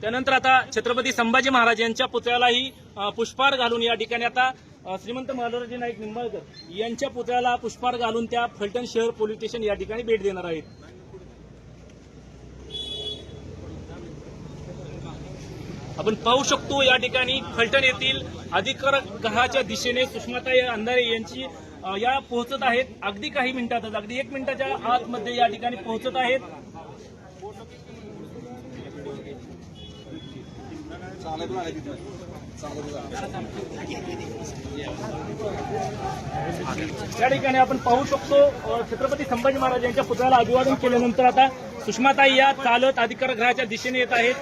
त्यानंतर आता छत्रपती संभाजी महाराज यांच्या पुतळ्यालाही पुष्पहार घालून या ठिकाणी आता श्रीमंत मल्हाररावजी नाईक निंबाळकर यांच्या पुतळ्याला पुष्पहार घालून त्या फलटण शहर पोलीस स्टेशन या ठिकाणी भेट देणार आहेत। आपण पाहू शकतो या ठिकाणी फलटण येथील अधिकारगृहाच्या दिशेने सुषमाताई अंधारे यांची या पोहोचत आहेत। अगदी काही मिनिटातच, अगदी 1 मिनिटाच्या आतमध्ये या ठिकाणी पोहोचत आहेत। या ठिकाणी आपण पाहू शकतो छत्रपती संभाजी महाराज यांच्या पुतळ्याला अभिवादन केल्यानंतर आता सुषमाताई या चालत अधिकारगृहाच्या दिशेने येत आहेत।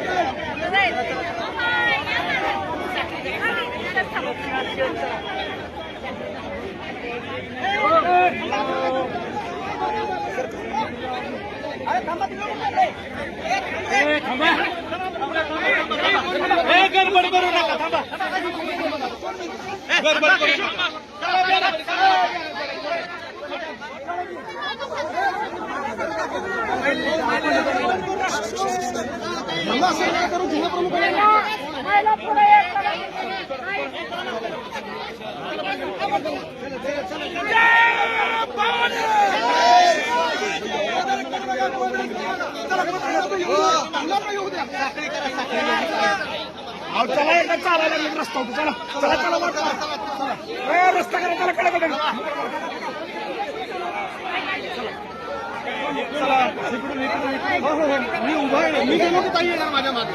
Hey, गडबड करू नका, थांबा. गडबड करू नका. चला एकदा चालायला रस्ता होतो. चला चला चला रस्ता करा. चला कडे कडे मी उभा आहे. मी गेलो की ताई येणार माझ्या मागे.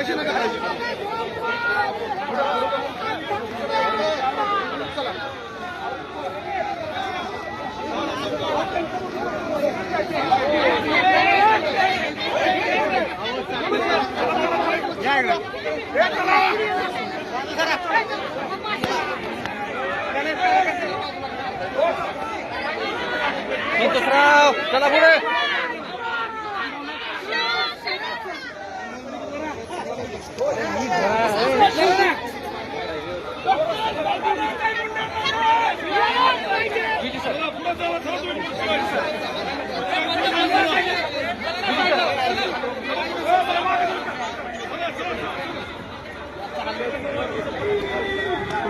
कशी नका करायची. चला पुढे.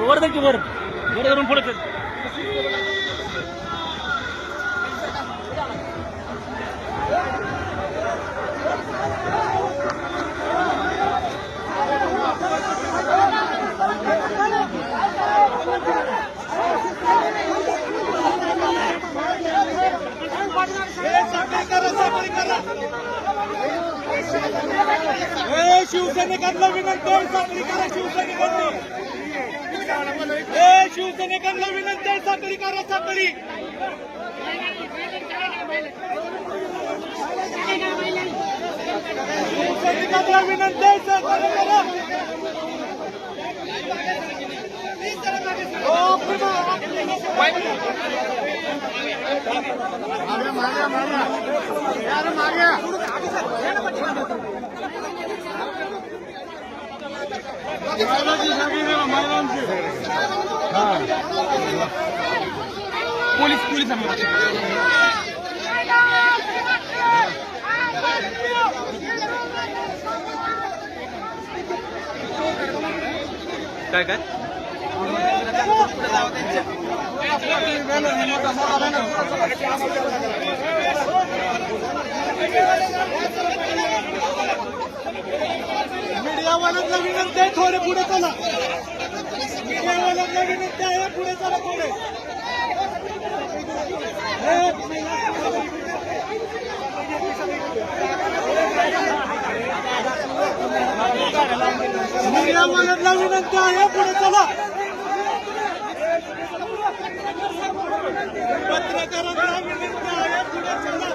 वर जायची वर धरून पुढे. शिवसेनेकडला विनंती आहे. साखळी करा शिवसेनेकडली. शिवसेनेकडला विनंती आहे. साखळी करा. साखळी शिवसेनेकडला विनंती आहे. सहकार्य करा. पोलीस काय काय मीडियावाल्यांना विनंती आहे. थोडे पुढे चला. मीडियावाल्यांना विनंती आहे. पुढे चला. पुढे मीडियावाल्यांना विनंती आहे. पुढे चला. पत्रकारांना विनंती आहे. पुढे चला.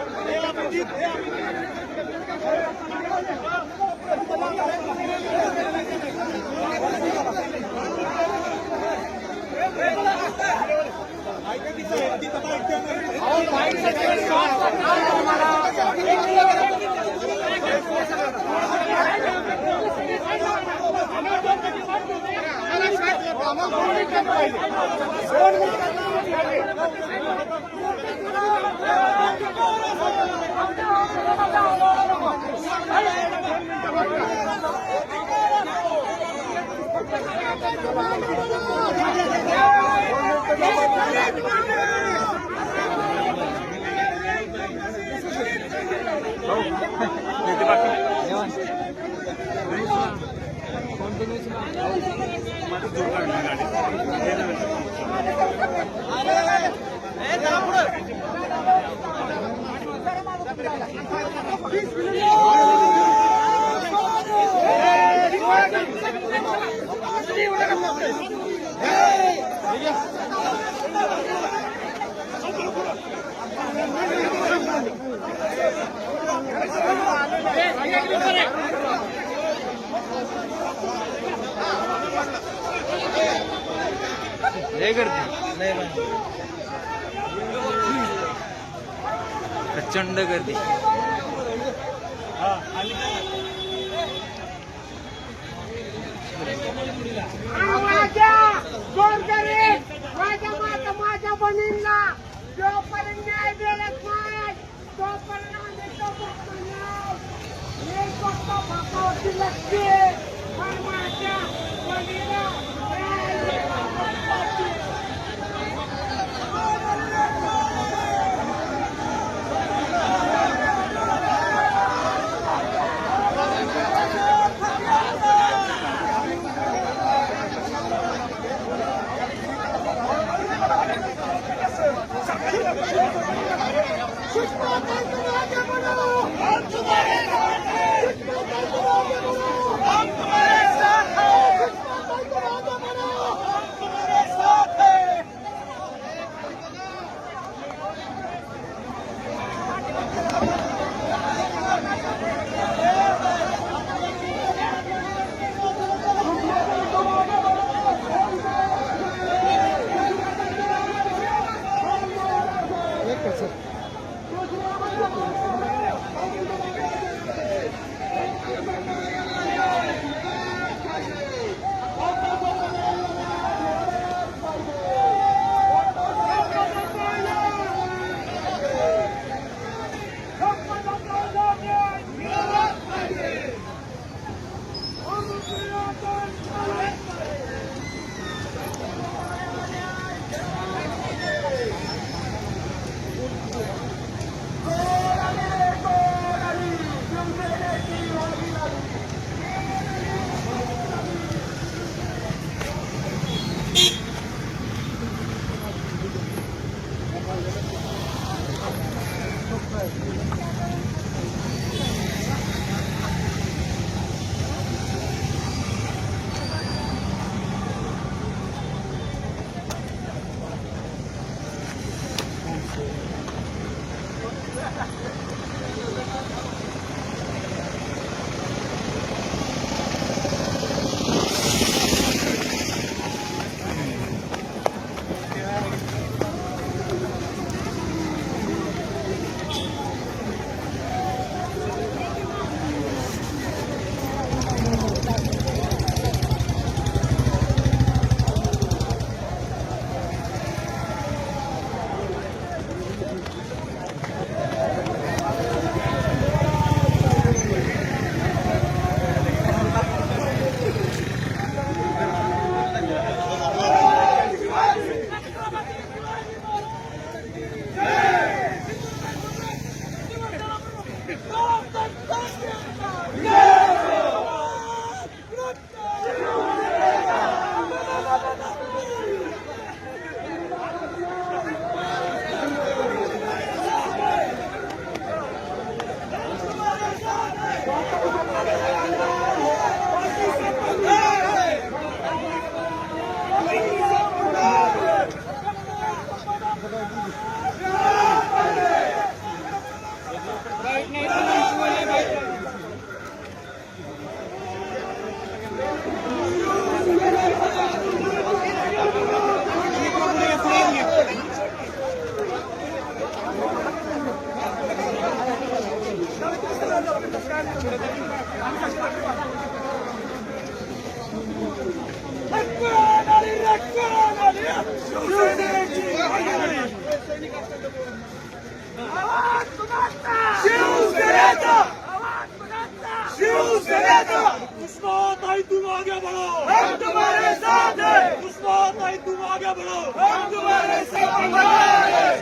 लय गर्दी लय प्रचंड गर्दी. माझ्या बहिणींना जोपर्यंत न्याय देत नाही तोपर्यंत लक्ष्मी माझ्या बहिणीला भाई तुम आगे बढ़ो, हम तुम्हारे साथ हैं। उस्मान भाई तुम आगे बढ़ो, हम तुम्हारे साथ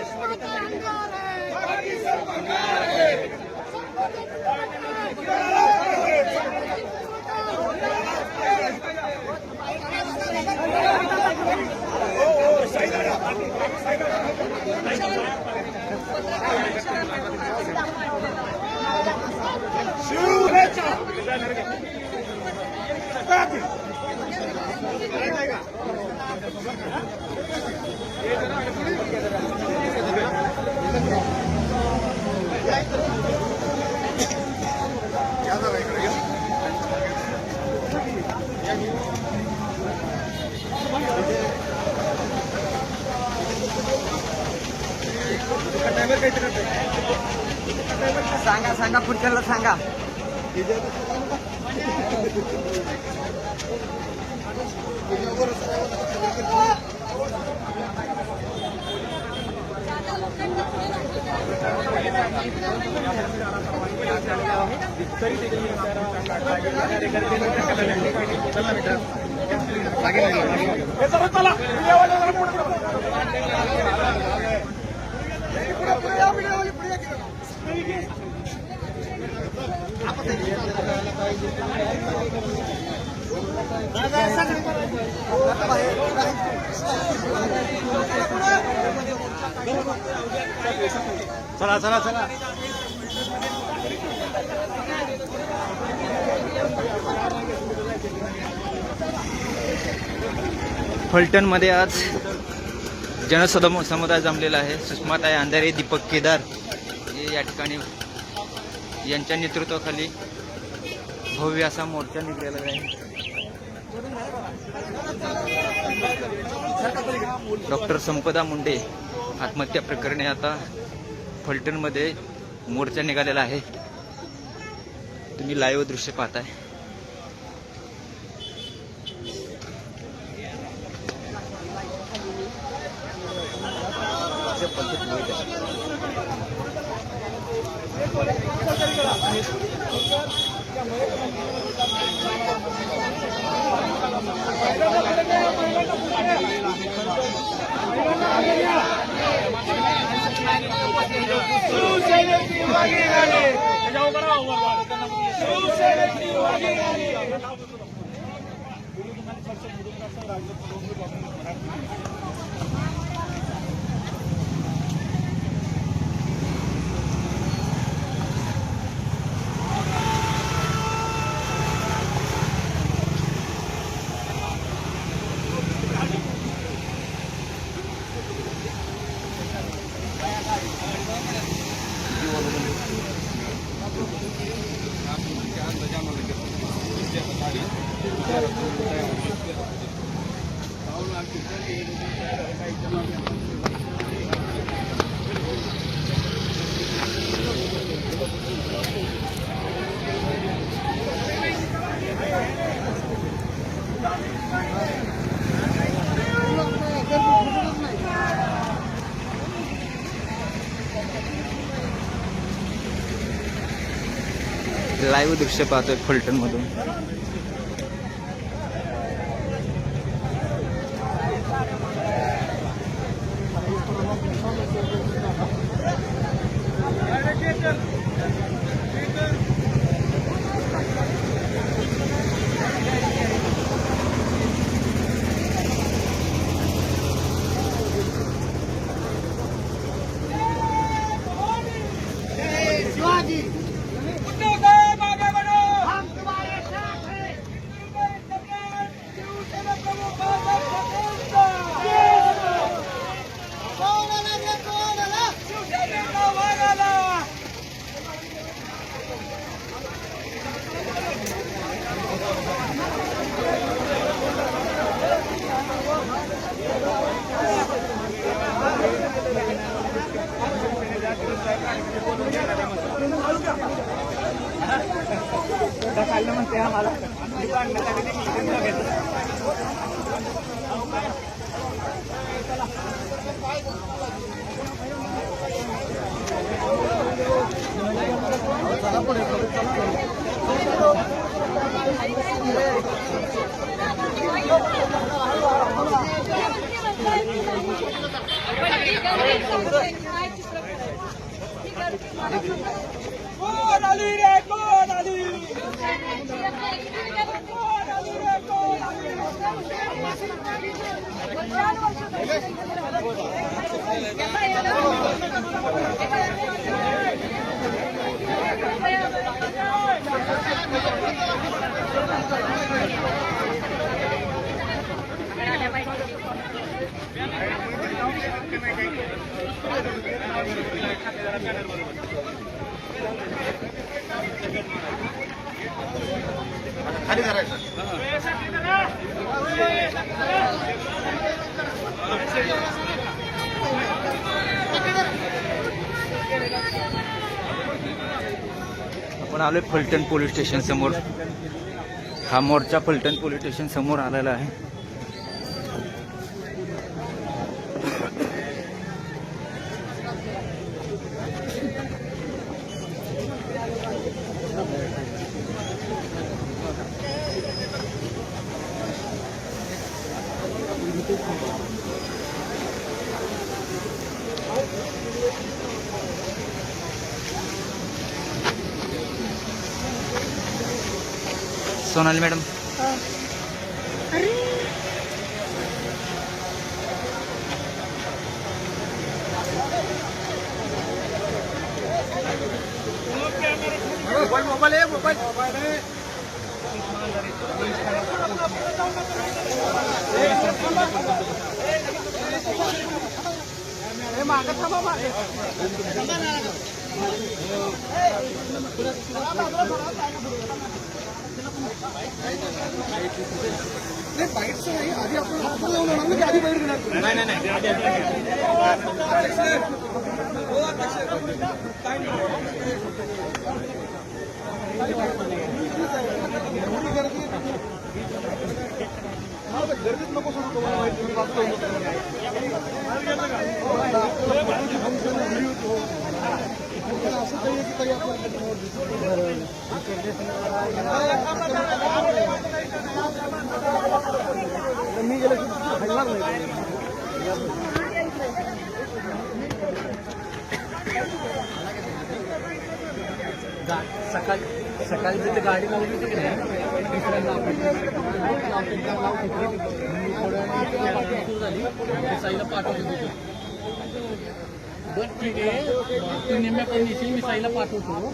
सांगा सांगा पुढच्याला सांगा. चला चला चला. फलटणमध्ये आज जनसमुदाय जमलेला आहे. सुषमाताई अंधारे, दीपक केदार हे या ठिकाणी यांच्या नेतृत्वाखाली भव्य असा मोर्चा निघलेला आहे. डॉक्टर संपदा मुंडे आत्महत्या प्रकरणी आता फलटणमध्ये मोर्चा निघालेला आहे. तुम्ही लाईव्ह दृश्य पाहताय. लाईव्ह दृश्य पाहतोय फलटण मधून. खाली करायचं. आपण आलोय फलटण पोलीस स्टेशन समोर. हा मोर्चा फलटण पोलीस स्टेशन समोर आलेला आहे. सोनाली मॅडम, सकाळी तिथे गाडी लावली होती की नाही साईला पाठवतो तिथे. बरं ठीक आहे, तू निम्म्या पण येशील, मी साईला पाठवतो.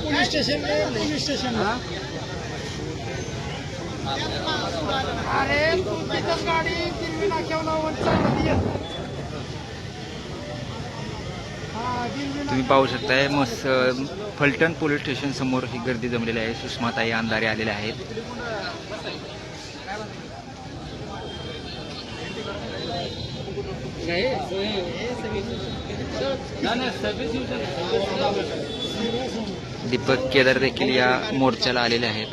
पोलीस स्टेशन अरे तुमची गाडी दिल्ली नाक्यावर चालली आहे. तुम्ही पाहू शकताय मस्त फलटण पोलीस स्टेशन समोर ही गर्दी जमलेली आहे. सुषमाताई अंधारे आलेल्या आहेत. दीपक केदार देखील या मोर्चाला आलेले आहेत.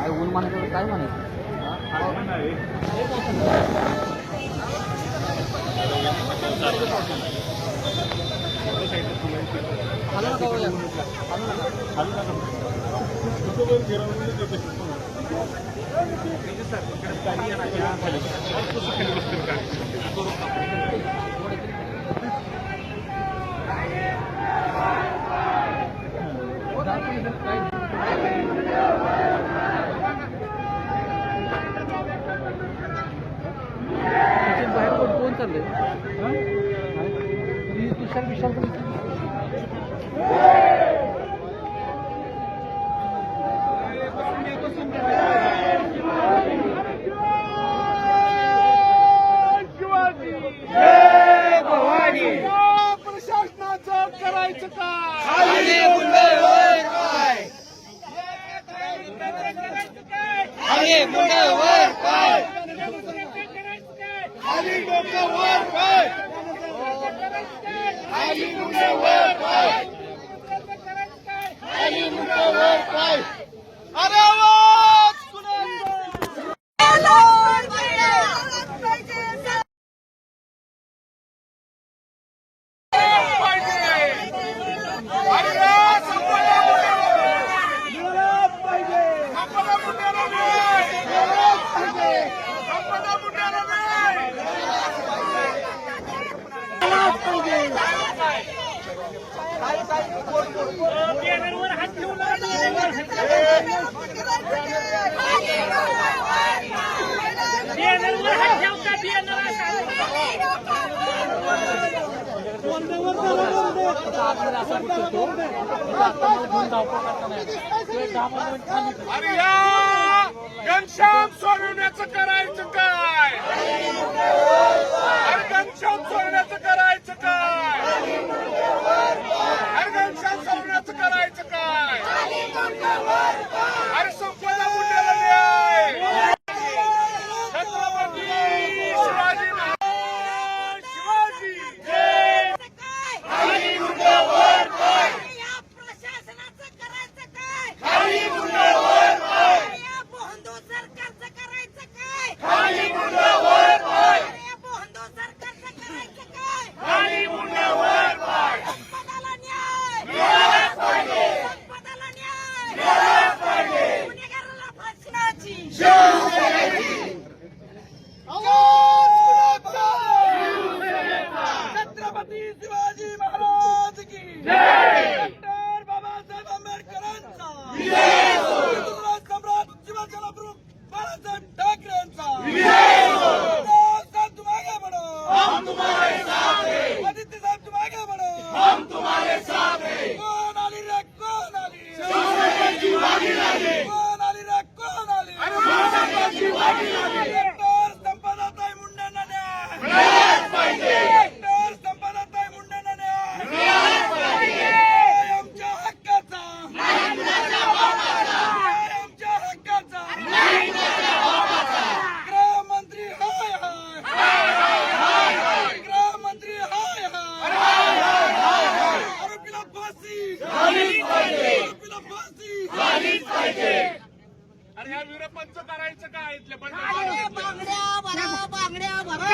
ऊन म्हणायचं काय म्हणायचं. बाहेर कोण चाललंय. प्रशासनाचं करायचं काय? खाली डोकं वर पाय, खाली मुंडे वर पाय, खाली मुंडे वर पाय. अरे आवाज कुणाचा? अरे या घनश्याम सोडवण्याचं करायचं काय? अरे घनश्याम सोडवण्याचं करायचं काय? अरे घनश्याम सोडवण्याचं करायचं काय? अरे संपदा मुंडेला न्याय. छत्रपती शिवाजी महाराज शिवाजी जय. खाली मुंडे वर पाय, प्रशासनाचं करायचं काय? खाली मुंडे वर पाय, या बोहंदो सरकारचं करायचं काय? खाली मुंडे वर पाय, या बोहंदो सरकारचं करायचं काय? खाली मुंडे वर पाय. संपदाला न्याय मिळालाच पाहिजे, संपदाला न्याय मिळालाच पाहिजे. गुन्हेगाराला फाशीची छत्रपती शिवाजी महाराज की डॉक्टर बाबासाहेब आंबेडकरांचा, गुजरात सम्राट शिवसेना प्रमुख बाळासाहेब ठाकरेंचा. साहब तुम आगे बढ़ो, हम तुम्हारे साथ हैं. आदित्य साहब तुम आगे बढ़ो, हम तुम्हारे साथ हैं. कौन आली रे कौन आली? शिवसेनेची वाघीण आली. कौन आली रे कौन आली? शिवसेनेची वाघीण आली. डॉक्टर संपदाताई मुंडेंना न्याय मिळालाच पाहिजे. डॉक्टर संपदाताई मुंडेंना न्याय मिळालाच पाहिजे. न्याय आमच्या हक्काचा, न्याय आमच्या हक्काचा. गृहमंत्री हाय हाय, गृहमंत्री हाय हाय. आरोपीला फाशी झालीच पाहिजे, आरोपीला फाशी झालीच पाहिजे. अरे ह्या वीरपंच करायचं काय? इथले पण बांगड्या भरा, बांगड्या भरा.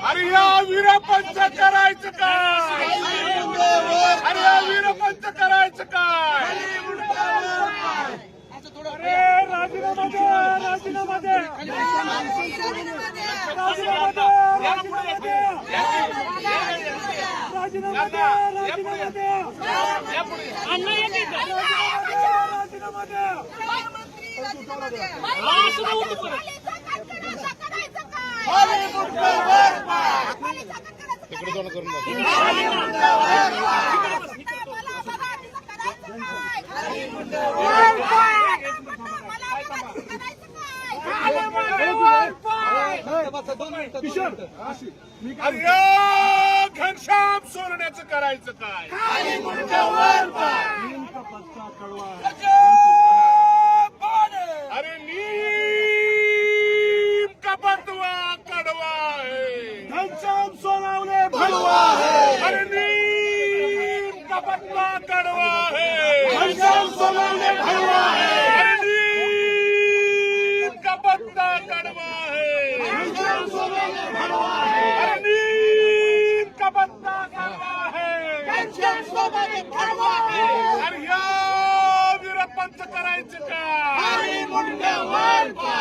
अरे या वीरपंच करायचं काय? अरे या वीरपंच करायचं काय? अरे राजीनामा द्या, राजीनामा द्या, राजीनामा द्या, राजीनामा द्या, राजीनामा द्या, राजीनामा द्या, राजीनामा द्या. खाली मुंडे वर पाय, अरे घनश्याम सोडण्याचं करायचं काय? खाली मुंडे वर पाय. अरे नीम का बटवा कडवा है, घनश्याम सोनवणे भगवा है. अरे नीम का बटवा कडवा है, घनश्याम सोनवणे भगवा है. अरे नीम का बटवा कडवा है, घनश्याम सोनवणे भगवा है. अरे नीम का बटवा कडवा है, घनश्याम सोनवणे भगवा है. अरे या वीरपंच करायचं का?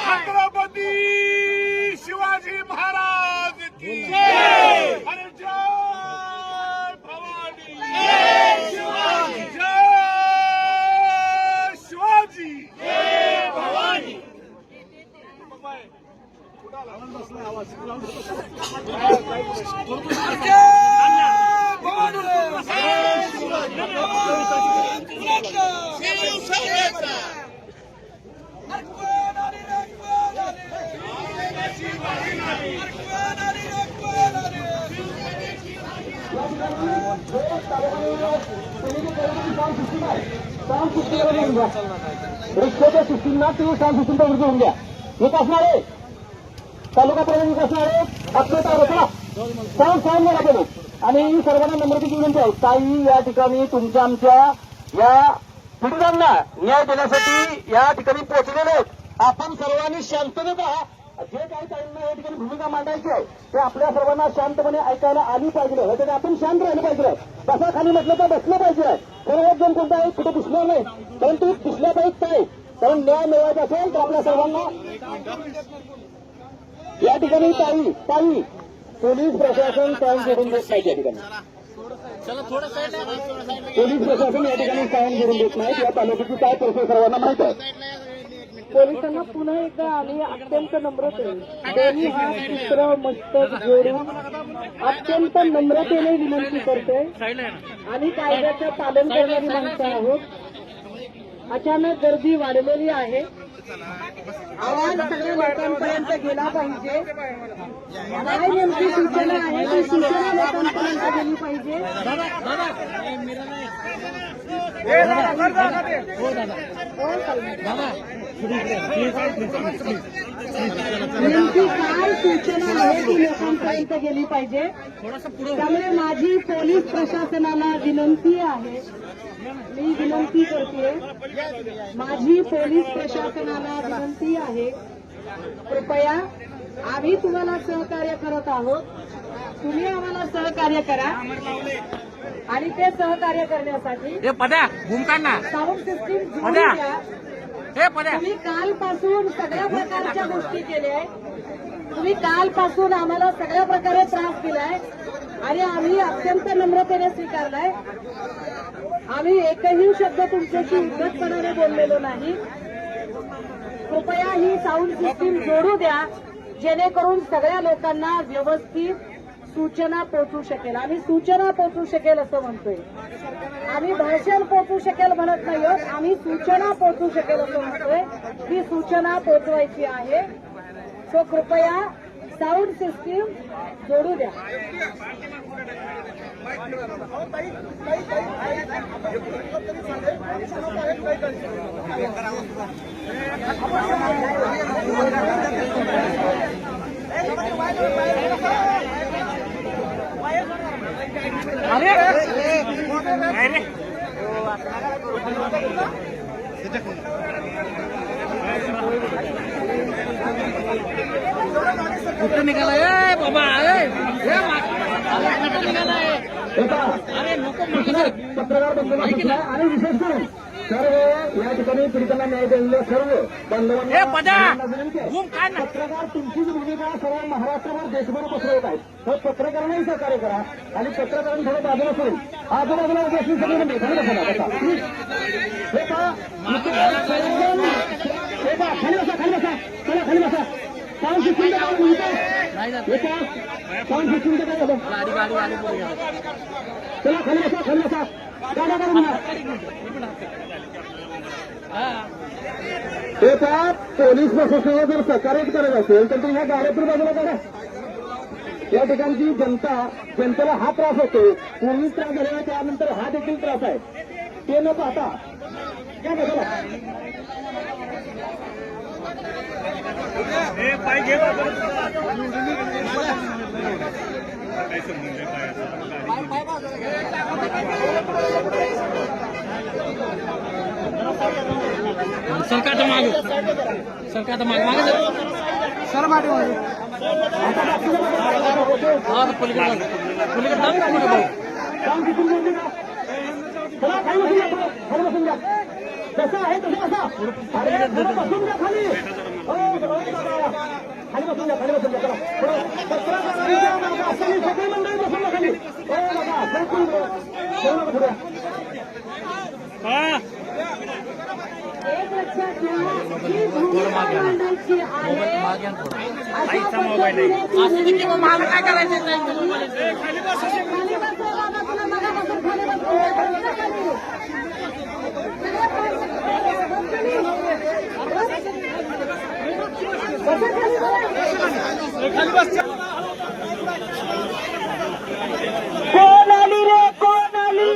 छत्रपती शिवाजी महाराज की जय. अरे जय भवानी, जय शिवाजी, जय रिक्षाच्या सिस्टीमना तुम्ही साऊंड सिस्टीमचा विरोध होऊन घ्या. एक असणार आहे तालुका प्रमुख असणार आहे चला साऊंड गेला पाहिजे. आणि सर्वांना नम्रतेची विनंती आहे, ताई या ठिकाणी तुमच्या आमच्या या पीडितांना न्याय देण्यासाठी या ठिकाणी पोहोचलेले आहेत. आपण सर्वांनी शांततेत राहा. जे काही ताईंना या ठिकाणी भूमिका मांडायची आहे ते आपल्या सर्वांना शांतपणे ऐकायला आली पाहिजे. त्यासाठी आपण शांत राहिलं पाहिजे. बसा खाली म्हटलं तर बसलं पाहिजे. सर्वात जण कोणता आहे कुठे दिसणार नाही, परंतु दिसल्या पाहिजे काय, कारण न्याय मिळवायचा असेल तर आपल्या सर्वांना या ठिकाणी ताई पोलीस प्रशासन साऊंड करून देत नाही. या ठिकाणी पोलीस प्रशासन या ठिकाणी साऊंड करून देत नाही. या तालुक्याची काय प्रोसेस सर्वांना माहित आहे. पोलिसांना पुन्हा एकदा आणि अत्यंत नम्रतेने दोन्ही हात चित्र मस्तक जोडून अत्यंत नम्रतेने विनंती करते आणि कायद्याचं पालन करणारी माणसं आहोत. अचानक गर्दी वाढलेली आहे. आवाज सगळ्या लोकांपर्यंत गेला पाहिजे. काय नेमकी सूचना आहे ती सूचना लोकांपर्यंत गेली पाहिजे. नेमकी काय सूचना आहे ती लोकांपर्यंत गेली पाहिजे. त्यामुळे माझी पोलीस प्रशासनाला विनंती आहे, मी विनंती करते, माझी पोलीस प्रशासनाला विनंती आहे, कृपया आम्ही तुम्हाला सहकार्य करत आहोत, तुम्ही आम्हाला सहकार्य करा. आणि ते सहकार्य करण्यासाठी साऊंड सिस्टीम जोडून द्या. तुम्ही कालपासून सगळ्या प्रकारच्या गोष्टी केल्या आहेत. तुम्ही कालपासून आम्हाला सगळ्या प्रकारे त्रास दिलाय आणि आम्ही अत्यंत नम्रतेने स्वीकारलाय. आम्ही एकही शब्द तुमच्याशी उद्धटपणाने बोललेलो नाही. कृपया ही साऊंड सिस्टीम जोडू द्या, जेणेकरून सगळ्या लोकांना व्यवस्थित सूचना पोहोचू शकेल. आम्ही सूचना पोहोचू शकेल असं म्हणतोय. आम्ही भाषण पोहोचू शकेल म्हणत नाही आहोत, आम्ही सूचना पोहोचू शकेल असं म्हणतोय. ही सूचना पोहोचवायची आहे. सो कृपया साऊंड सिस्टीम जोडू द्या. कुठं निघालाय बाबा? कुठं निघालाय? अरे नको पत्रकार बंधूंना आणि विशेष करून सर्व या ठिकाणी पीडितांना न्याय देणाऱ्या सर्व बांधवांना पत्रकार तुमचीच भूमिका सर्व महाराष्ट्रभर देशभर पसरवत आहेत. तर पत्रकारांनाही सहकार्य करा आणि पत्रकारांनी थोडं बाजूला सोडून आजूबाजूला उभी असली सगळी म्हणजे खाली बसा खाली बसा खाली बसा चला खाली बसा. साऊंड सिस्टीमचं काय म्हणतो साऊंड सिस्टीमचं काय झालं चला खाली बसा गाड्या करून ते त्या पोलीस प्रशासनाला जर सहकार्य करायचं असेल तर तुम्ही ह्या गाड्यातून बाजूला करा. या ठिकाणची जनतेला हा त्रास होतो, पूर्वी त्रास झालेला त्यानंतर हा देखील त्रास आहे. ते न पाहता या बाजूला सरकारचं माग सर मागे जसं आहे तसं कसा बसून घ्या खाली खाली बसून घ्या सगळी मंडळी बसून घ्या खाली एक लक्षात घ्या ही भूमिका मांडायची आहे अशा पद्धतीने मला काय करायचं खाली बस बाबा, तुला मगापासून खाली कोण आली रे, कोण आली?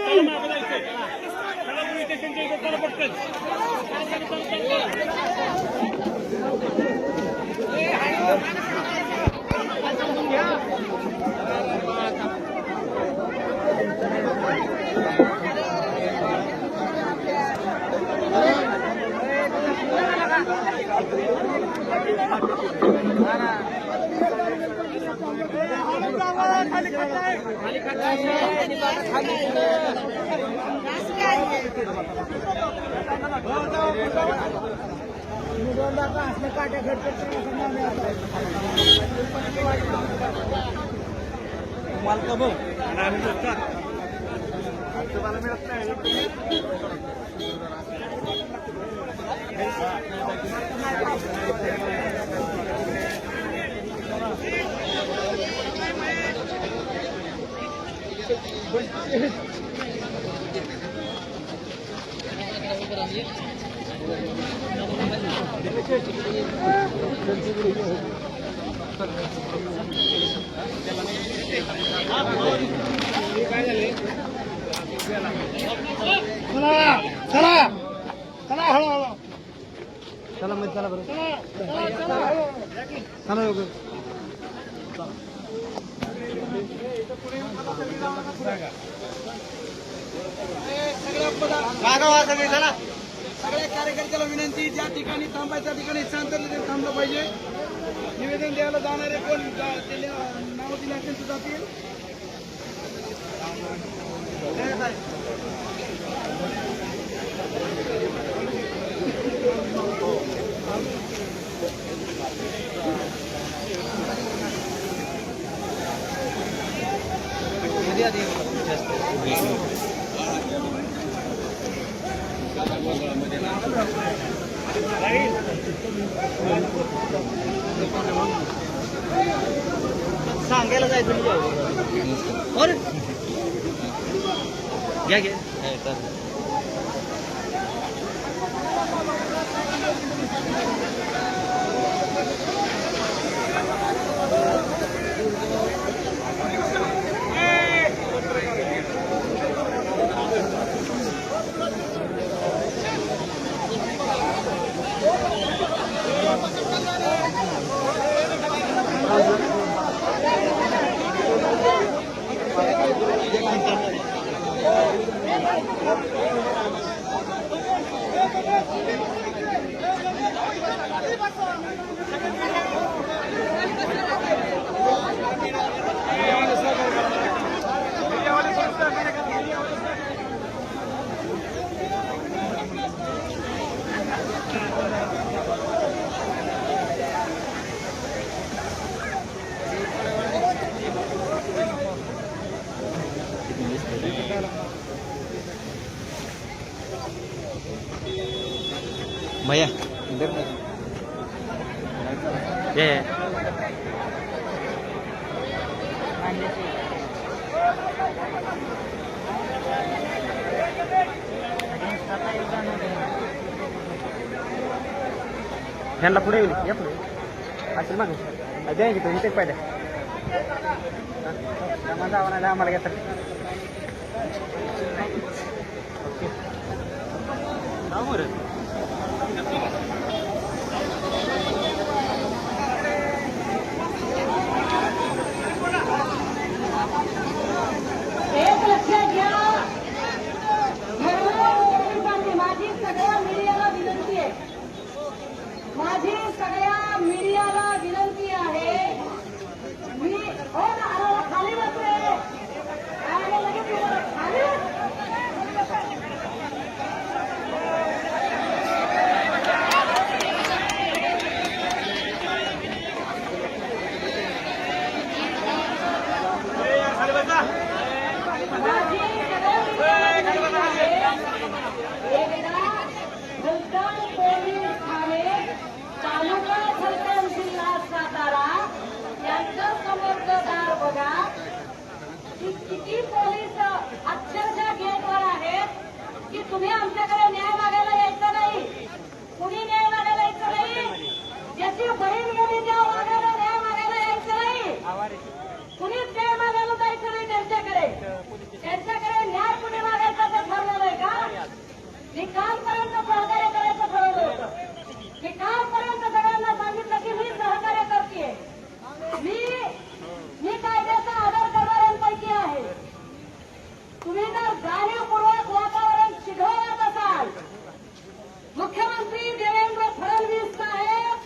सगळ्या कार्यकर्त्याला विनंती, ज्या ठिकाणी थांबायचं त्या ठिकाणी शांततेने थांबलं पाहिजे. निवेदन द्यायला जाणारे कोण नाव दिले असेल ते जातील. सांगायला जायचं घ्या घ्या भैया ये ह्यांना पुढे येईल या पुढे असेल मग द्या की तुम्ही ते पाहिजे माझा आव्हानाला आम्हाला घेतात ओके एक लक्षात घ्या, माझी सगळ्या मीडियाला विनंती आहे, माझी सगळ्या मीडियाला विनंती आहे, मी हो ना खाली बसले खाली किती पोलीस अक्षरशः गेटवर आहेत की तुम्ही आमच्याकडे न्याय मागायला यायचं नाही, कुणी न्याय मागायला यायचं नाही, ज्याची बहीण गेली त्या मागायला न्याय मागायला यायचं नाही, कुणीच न्याय मागायला जायचं नाही त्यांच्याकडे न्याय कुणी मागायचा ते ठरवलंय का? निकालपर्यंत सहकार्य करायचं ठरवलं होतं. निकालपर्यंत सगळ्यांना सांगितलं की मी सहकार्य करते, मी कायद्याचा आदर करणाऱ्यांपैकी आहे. तुम्ही जर जाणीवपूर्वक वातावरण शिघळत असाल, मुख्यमंत्री देवेंद्र फडणवीस साहेब,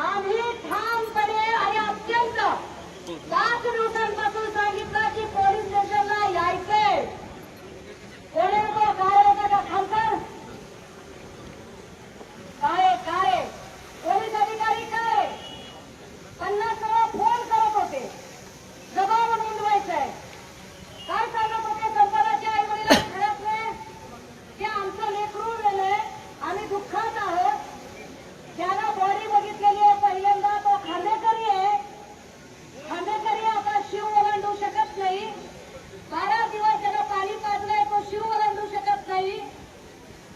आम्ही ठामपणे आणि अत्यंत 5 दिवसांपासून सांगितलं की पोलीस स्टेशनला यायचंय. कोणी तो काय का खासदार काय पोलीस अधिकारी काय 50 वेळा फोन करत होते, जबाब नोंदवायचंय. काय सांगत होते संपदाच्या आई वडिलांना खरंच की आमचं लेकरू गेलंय, आम्ही दुःखात आहोत. ज्याला बॉडी बघितलेली आहे पहिल्यांदा तो खांदेकरी आहे. खांदेकरी आता शिव ओलांडू शकत नाही. 12 दिवस ज्याला पाणी पाजलंय तो शिव ओलांडू शकत नाही.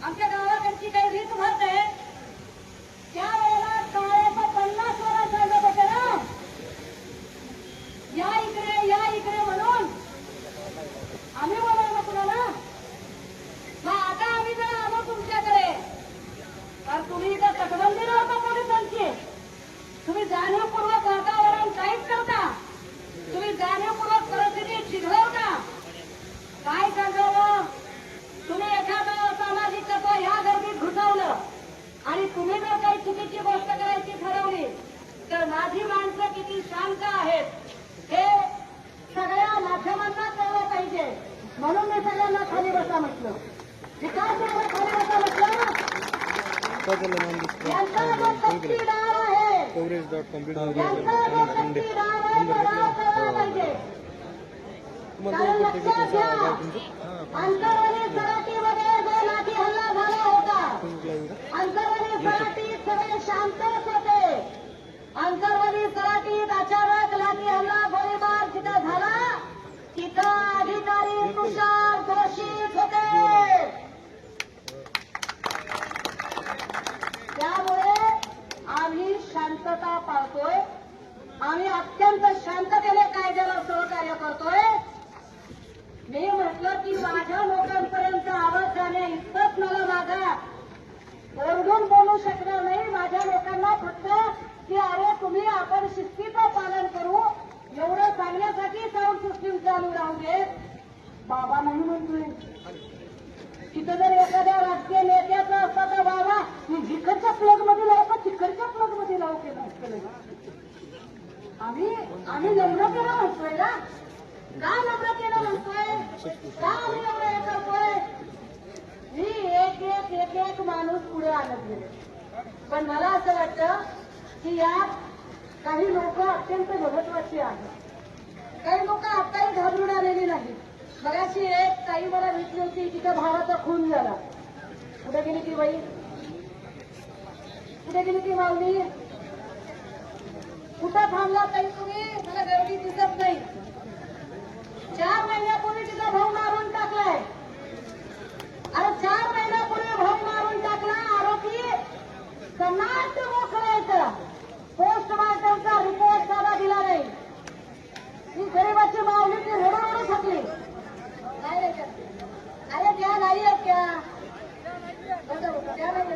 आमच्या गावाकडची काही रीत भात आहे. त्यावेळेला काळेचं 50 वेळा सांगत होते ना, या इकडे म्हणून आम्ही बोलावलं कुणाला. मग आता आम्ही जर आलो तुमच्याकडे तर तुम्ही इथं तटबंदी नव्हता पोलिसांची. तुम्ही जाणीवपूर्वक वातावरण काहीच करता, तुम्ही जाणीवपूर्वक परिस्थिती शिघळवता. काय सांगावं, तुम्ही एखादं सामाजिक तत्व ह्या गर्दीत घुसवलं आणि तुम्ही जर काही चुकीची गोष्ट करायची ठरवली तर माझी माणसं किती शांत आहेत हे सगळ्या माध्यमांना कळलं पाहिजे. म्हणून मी सगळ्यांना खाली बसा म्हटलं. विकास खाली बसा म्हटलं. यांचा जो तक्तीदार आहे, यांचा जो तक्तीदार आहे त्याला कळलं पाहिजे. कारण लक्षात घ्या, अंतरवली सराटीमध्ये जो लाठी हल्ला झाला होता, अंतरवली सराटीत सगळे शांतच होते. अंतरवली सराटीत अचानक लाठी हल्ला गोळीबार जिथं झाला तिथं अधिकारी तुषार दोषीच होते. त्यामुळे आम्ही शांतता पाळतोय, आम्ही अत्यंत शांततेने कायद्याला सहकार्य करतोय. मी म्हटलं की माझ्या लोकांपर्यंत आवाज जाणे इतकंच मला मागा ओरडून बोलू शकणार नाही. माझ्या लोकांना फक्त की अरे तुम्ही आपण शिस्तीचं पालन करू एवढं सांगण्यासाठी साऊंड सिस्टीम चालू राहू दे. बाबा नाही म्हणतोय. तिथं जर एखाद्या राजकीय नेत्याचं असतं तर बाबा मी जिकडच्या प्लग मध्ये लावू का तिकडच्या प्लग मध्ये लावू केलं असतं. आम्ही नम्रतेनं म्हणतोय ना, का नम्रतेनं म्हणतोय, का आम्ही एवढं हे करतोय. मी एक माणूस पुढे आणत गेले. पण मला असं वाटतं की यात काही लोक अत्यंत महत्वाची आहेत. काही लोक आताही घाबरून आलेली नाही. मगाशी एक ताई मला भेटली होती, तिच्या भावाचा खून झाला. कुठे गेली ती बाई, कुठे गेली ती माऊली, कुठं थांबला ताई तुम्ही, मला गर्दी दिसत नाही. 4 महिन्यापूर्वी तिचा भाऊ मारून टाकलाय. अरे 4 महिन्यापूर्वी भाऊ मारून टाकला. आरोपी समाज मोकळायचा. पोस्टमार्टमचा रिपोर्ट साधा दिला नाही. ही गरीबाची माऊली ती रडू थकली. काय रे अरे त्या नाही आहेत त्या त्या नाही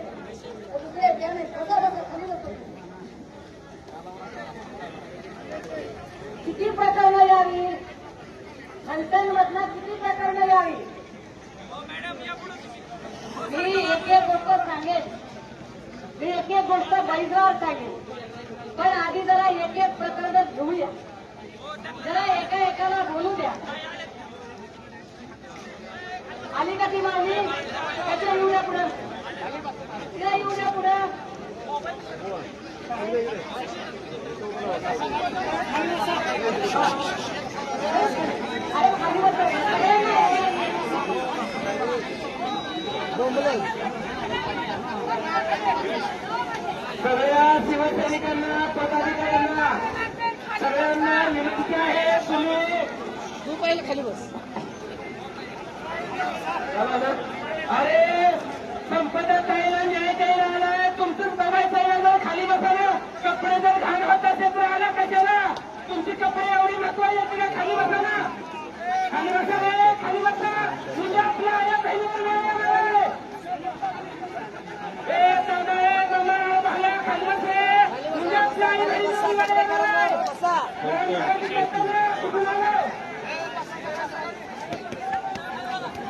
दुसरे त्या नाही खाली बसतो. किती प्रकरणं यावी, घंटांमधनं किती प्रकरणं यावी. मी एक गोष्ट सांगेन, मी एक गोष्ट बैजवार सांगेन. पण आधी जरा एक प्रकरण घेऊया, जरा एकाला बोलू द्या. आली का ती मागणी, त्याच्या येऊ द्या पुढं, तिला येऊ द्या पुढं. अरे खाली बसतो. सगळ्या शिवसैनिकांना, पदाधिकाऱ्यांना सगळ्यांना विनंती आहे, तुम्ही तू पहिलं खाली बस. अरे संपदा ताईला न्याय द्यायला आलाय, तुमचं बघायचं याला खाली बसायला. कपडे जर घाण होत असेल तर आला कशाला? तुमचे कपडे एवढी महत्वाची आहेत का? खाली बसा ना, खाली बसा रे, खाली बसा. म्हणजे आपल्या आया बहिणीला न्याय देणार आहे. ए दादा, ए दादा, भाल्या, खाली बस रे. म्हणजे आपल्या आई बहिणीला न्याय देणार आहे.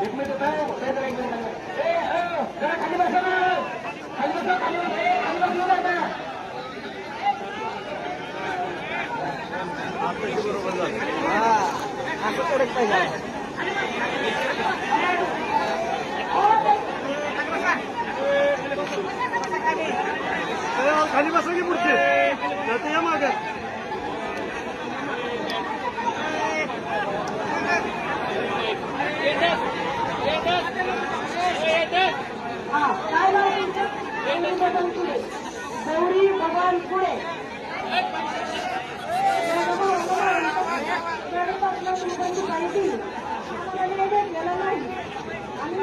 एक मिनिट काय खाली बसा ना, खाली बसा, खाली बसा, खाली बसलो जाता. खाली बसा की पुढचे जाते या मागे. काय नाव गौरी भगवान पुढे माहिती गेला नाही आणि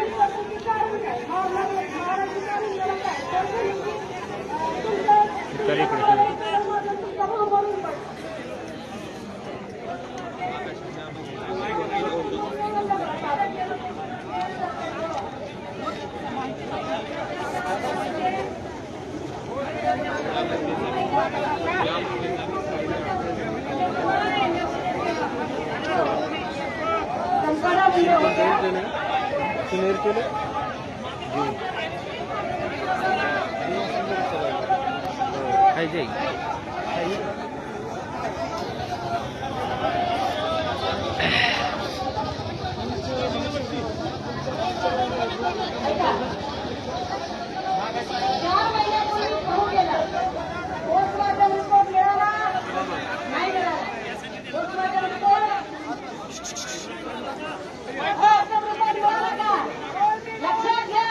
लक्षात घ्या,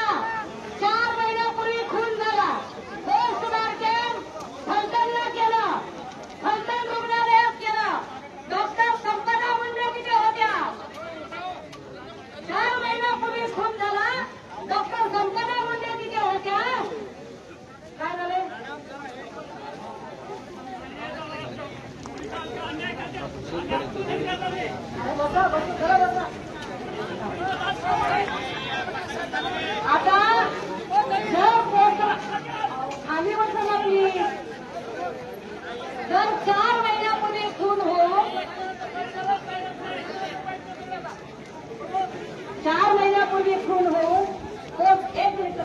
4 महिन्यापूर्वी खून झाला. पोस्ट मार्टम फलटणला केलं, फलटण रुग्णालयात केलं. डॉक्टर संपदा मुंडे तिथे होत्या. 4 महिन्यापूर्वी खून झाला, डॉक्टर संपदा मुंडे तिथे होत्या. काय झाले? बसा बसा, खरं बसा. आता जर खाली बसा लागली, जर 4 महिन्यापूर्वी खून हो, 4 महिन्यापूर्वी खून हो, तो 1 मिनिट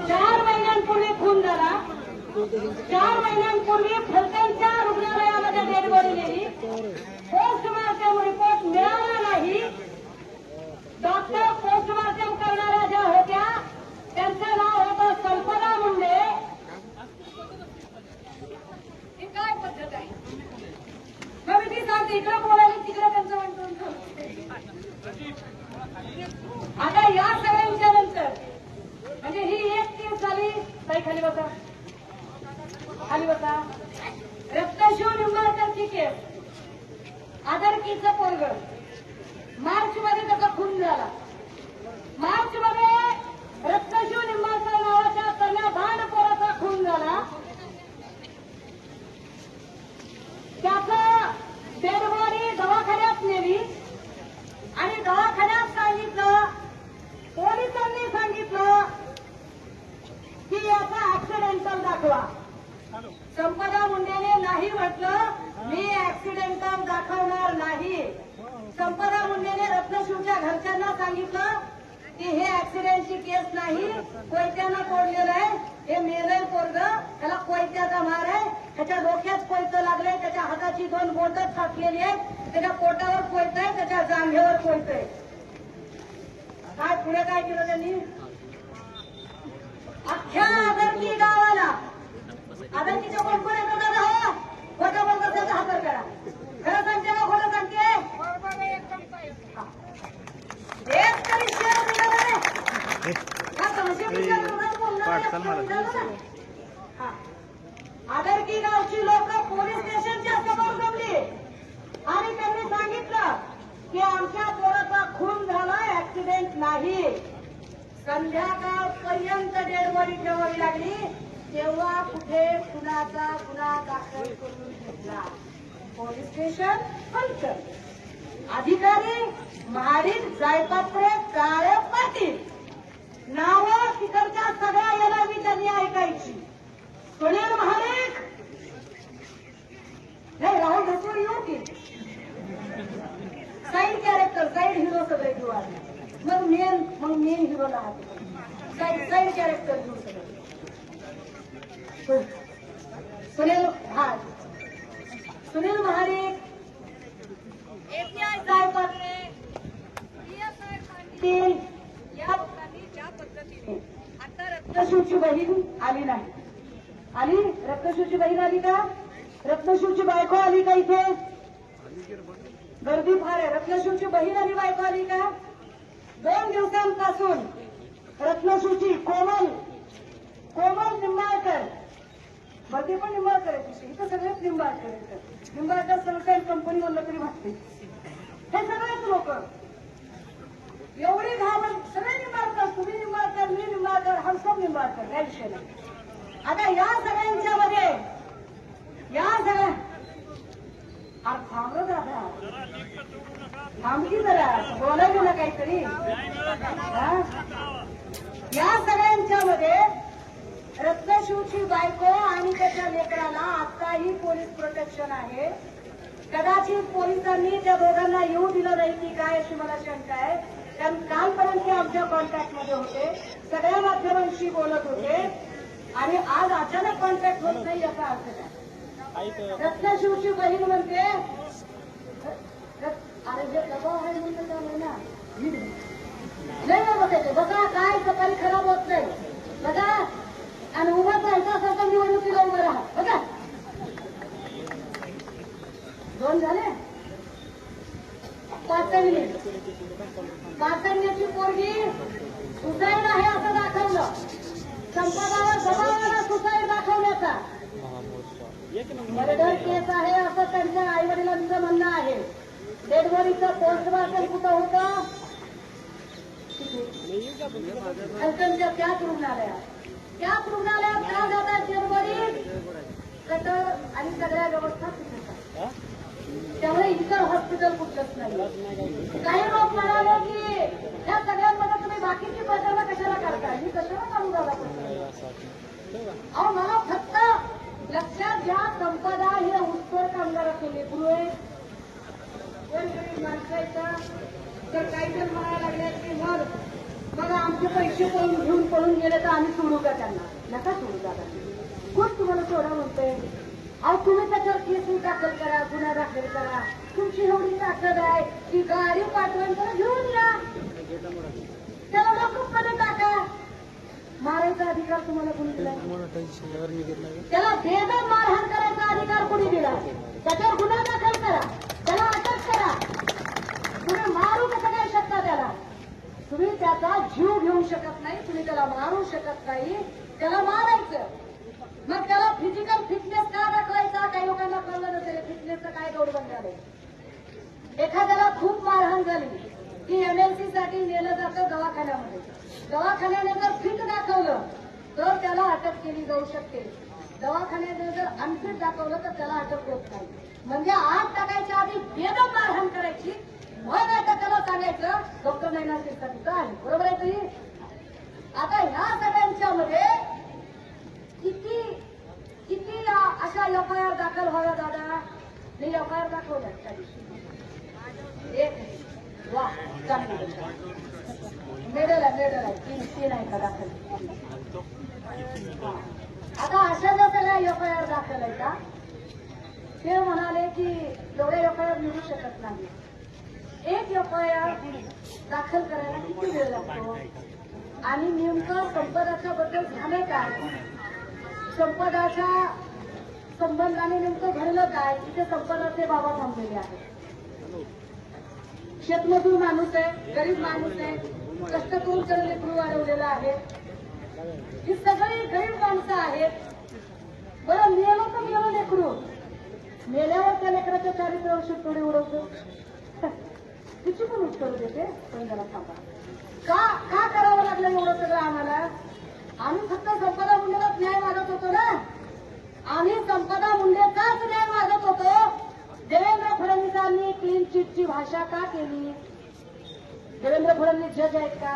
4 महिन्यांपूर्वी खून झाला. 4 महिन्यांपूर्वी फलटणच्या रुग्णालयामध्ये डेड बॉडी नेली. पोस्टमार्टम रिपोर्ट मिळाला नाही. डॉक्टर पोस्टमार्टम करणाऱ्या ज्या होत्या त्यांचं नाव होतं संपदा मुंडे. ही काय पद्धत आहे? मग मी सांगते, इकडं बोलायला तिकडं त्यांचं म्हणतो. आता या सगळ्यांच्या नंतर म्हणजे ही एक केस झाली. ताई खाली बसा, खाली बसा. रक्तशिव निंबाळकरची केस, आदरकीचं पोरग, मार्च मध्ये त्याचा खून झाला. मार्च मध्ये रक्तशिव निंबाळकर नावाच्या तन्या भांडपोराचा खून झाला. त्याचं डेड बॉडी दवाखान्यात नेली आणि दवाखान्यात सांगितलं, पोलिसांनी सांगितलं की याचा ऍक्सिडेंटल दाखवा. संपदा मुंडेने नाही म्हटलं, मी ऍक्सिडेंटल दाखवणार नाही. संपदा मुंडेने रत्नशिवच्या घरच्यांना सांगितलं की हे ऍक्सिडेंटची केस नाही, कोयत्यानं तोडलेलं आहे, हे मेलय पोरग, त्याला कोयत्याचा मार आहे, त्याच्या डोक्यात कोयतं लागलंय, त्याच्या हाताची 2 बोटं फाटलेली आहेत, त्याच्या पोटावर कोयतं आहे, त्याच्या जांघेवर कोयतं आहे. काय पुढे काय केलं त्यांनी? अख्ख्या आदरकी गावाला, आदरकीच्या कोण कोण येतो दादा? हो, खोटं बोलत असेल तर हातर करा. खरं सांगते ना, खोटं सांगते? एक तरी शेअर दिला नाही. का 300 बोलणार चल मला. हा. आदरकी गावची लोक पोलीस स्टेशनच्या समोर जमली आणि त्यांनी सांगितलं की आमच्या पोराचा खून झाला, ऍक्सिडेंट नाही. संध्याकाळपर्यंत डेड बॉडी ठेवावी लागली, तेव्हा कुठे खुनाचा गुन्हा दाखल करून घेतला. Police station Phaltan. अधिकारी महाडिक जायपात्रे काळे पाटील. नावं तिकडच्या सगळ्या याला मी त्यांनी ऐकायची. सुनील महाडिक, नाही राहुल ढोकूर येऊ की साईड कॅरेक्टर, साईड हिरो सगळे घेऊ आले. मग मेन हिरो राहतो, साईड कॅरेक्टर घेऊ सगळे. सुनील महाडिक, एपीआय जायपात्रे पाटील या लोकांनी ज्या पद्धतीने आता रत्नशिवची बहीण आली नाही. आली? रत्नशिवची बहीण आली का? रत्नशिवची बायको आली का? इथे गर्दी फार आहे. रत्नशिवची बहीण आणि बायको आली का? 2 दिवसांपासून रत्नशिवची कोमल निंबाळकर, बर्थडे पण निंबाळकर आहे. इथं सगळेच निंबाळकर आहेत. निंबाळकर सनशाईन कंपनी म्हणलं तरी भागते. हे सगळेच लोक एवढी घाबरून, सगळे निंबाळकर, तुम्ही निंबाळकर, मी निंबाळकर, हम सब निंबाळकर, काही विषय नाही. आता या सगळ्यांच्या मध्ये थांबलं दादा, थांबकी जरा, बोलायला ना काहीतरी. या सगळ्यांच्या मध्ये रत्नशिवची बायको आणि त्याच्या लेकराला आताही पोलीस प्रोटेक्शन आहे. कदाचित पोलिसांनी त्या दोघांना येऊ दिलं नाही की काय, अशी मला शंका आहे. कारण कालपर्यंत आमच्या कॉन्टॅक्टमध्ये होते, सगळ्या माध्यमांशी बोलत होते आणि आज अचानक कॉन्टॅक्ट होत नाही याचा अर्थ काय? रत्नशिवची बहीण म्हणते, अरे जे दबाव आहे म्हणून चालू ना, नाही ना बघायचे. बघा काय सकाळी खराब होत नाही बघा, आणि उभं राहायचं असेल तर निवडणुकीला उभं राहा. बघा 2 झाले. पाचण्याची पोरगी सुसाईड आहे असं दाखवलं. संपदावर दबावाला सुसाईड दाखवण्याचा मर्डर केस आहे असं त्यांच्या आई वडिलांचं म्हणणं आहे. डेडबॉडीचं पोस्टमार्टम कुठं होतं? फलटणच्या त्याच रुग्णालयात का जातात डेडबॉडी? कटर आणि सगळ्या व्यवस्था तिथे. त्यामुळे इतर हॉस्पिटल कुठलंच नाही. काही लोक म्हणाले की या सगळ्यांमध्ये तुम्ही बाकीची प्रकरणं कशाला करता, मी कशाला चालू झाला. अहो मला फक्त लक्षात घ्या, संपदा हे उत्तर कामगाराचे लेकरू आहे. कोण गरीब माणसायचा तर काही जण म्हणायला लागले की मग आमचे पैसे पळून गेले तर आम्ही सोडू का त्यांना? नका सोडू दादा. कोण तुम्हाला सोडा म्हणतोय? अहो तुम्ही त्याच्यावर केस दाखल करा, गुन्हा दाखल करा. तुमची एवढी ताकद आहे की गाडी पाठवून त्याला घेऊन या, त्याला लोकमध्ये टाका. मारायचा अधिकार तुम्हाला कोणी दिला? त्याला बेदम मारहाण करायचा अधिकार कोणी दिला? त्याच्यावर गुन्हा दाखल करा, त्याला अटक करा. तुम्ही मारू कसं काय शकता त्याला? तुम्ही त्याचा जीव घेऊ शकत नाही, तुम्ही त्याला मारू शकत नाही, त्याला मारायचं. मग त्याला फिजिकल फिटनेस का दाखवायचा? काही लोकांना कळलं नसेल फिटनेसचं काय गौरव झालं. एखाद्याला खूप मारहाण झाली की एमएलसी साठी नेलं जातं दवाखान्यामध्ये. दवाखान्याने जर फिट दाखवलं तर त्याला अटक केली जाऊ शकते. दवाखान्याने जर अनफिट दाखवलं तर त्याला अटक होत नाही. म्हणजे आग टाकायच्या आधी बेदम मारहाण करायची, मग आता त्याला सांगायचं डॉक्टर नाही ना तिथं आहे. बरोबर आहे तुम्ही? आता ह्या सगळ्यांच्या मध्ये किती अशा एफआयआर दाखल व्हाव्या दादा? मी एफआयआर दाखवल्या त्या दिवशी. एक वा चांगली मेडल आहे 3 आहे का दाखल. आता अशा ज्या सगळ्या एफआयआर दाखल आहे का, ते म्हणाले की एवढ्या एफआयआर मिळू शकत नाही. एक एफआयआर दाखल करायला किती वेळ लागतो? आणि नेमकं संपदाच्या बद्दल झाले काय? संपदाच्या संबंधाने नेमकं घडलं काय? इथे संपदाचे बाबा थांबलेले आहेत. शेतमजूर माणूस आहे, गरीब माणूस आहे, कष्ट करून त्याला लेकरू वाढवलेलं आहे. ही सगळी गरीब माणसं आहेत. बरं मेलो तर मेलो लेकरू, मेल्यावर त्या लेकराच्या चारित्र्यावर थोडी उडवतो. तिची पण उत्तर देते. पण त्याला सांगा का करावं लागलं एवढं सगळं आम्हाला? आम्ही फक्त संपदा मुंडेलाच न्याय मागत होतो ना. आम्ही संपदा मुंडेचाच न्याय मागत होतो. देवेंद्र फडणवीसांनी क्लीन चिटची भाषा का केली? देवेंद्र फडणवीस जज आहेत का?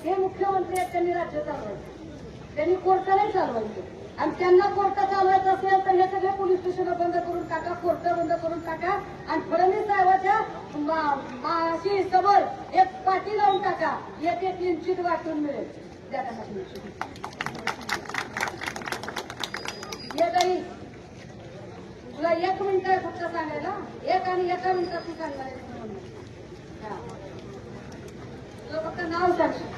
हे मुख्यमंत्री आहेत, त्यांनी राज्य चालवायचं, त्यांनी कोर्ट नाही चालवायचे. आणि त्यांना कोर्ट चालवायचं असेल तर हे सगळे पोलीस स्टेशन बंद करून टाका, कोर्ट बंद करून टाका आणि फडणवीस साहेबाच्या माशी समोर एक पाटी लावून टाका. एक क्लीन चिट वाटून मिळेल. द्या त्यांना क्लीन चिट. हे काही तुला 1 मिनिट आहे फक्त सांगायला, आणि 1 मिनिटात तू सांगणार आहे. तुला फक्त नाव सांगशील.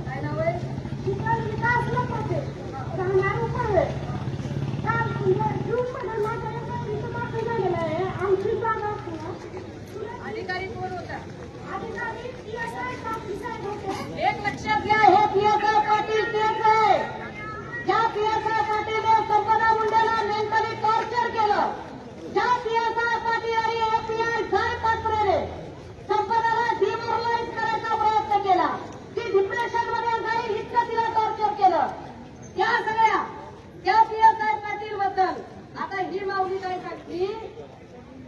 काय नाव आहे? विकास लोकांचे राहणार उपाय आमची जागा अधिकारी कोण होता? एक लक्षात घ्या, हे पी.एस.आय. पाटील तेच आहे. ज्या पी.एस.आय. पाटीलने संपदा मुंडेला मेंटली टॉर्चर केलं, ज्या पी.एस.आय. पाटील आणि एपीआय घरपत्रेने संपदाला डिमोरलाइज करायचा प्रयत्न केला, ती डिप्रेशन मध्ये जाईल इतकं तिला टॉर्चर केलं, त्या पी.एस.आय. पाटील बद्दल आता ही माऊली काय सांगली?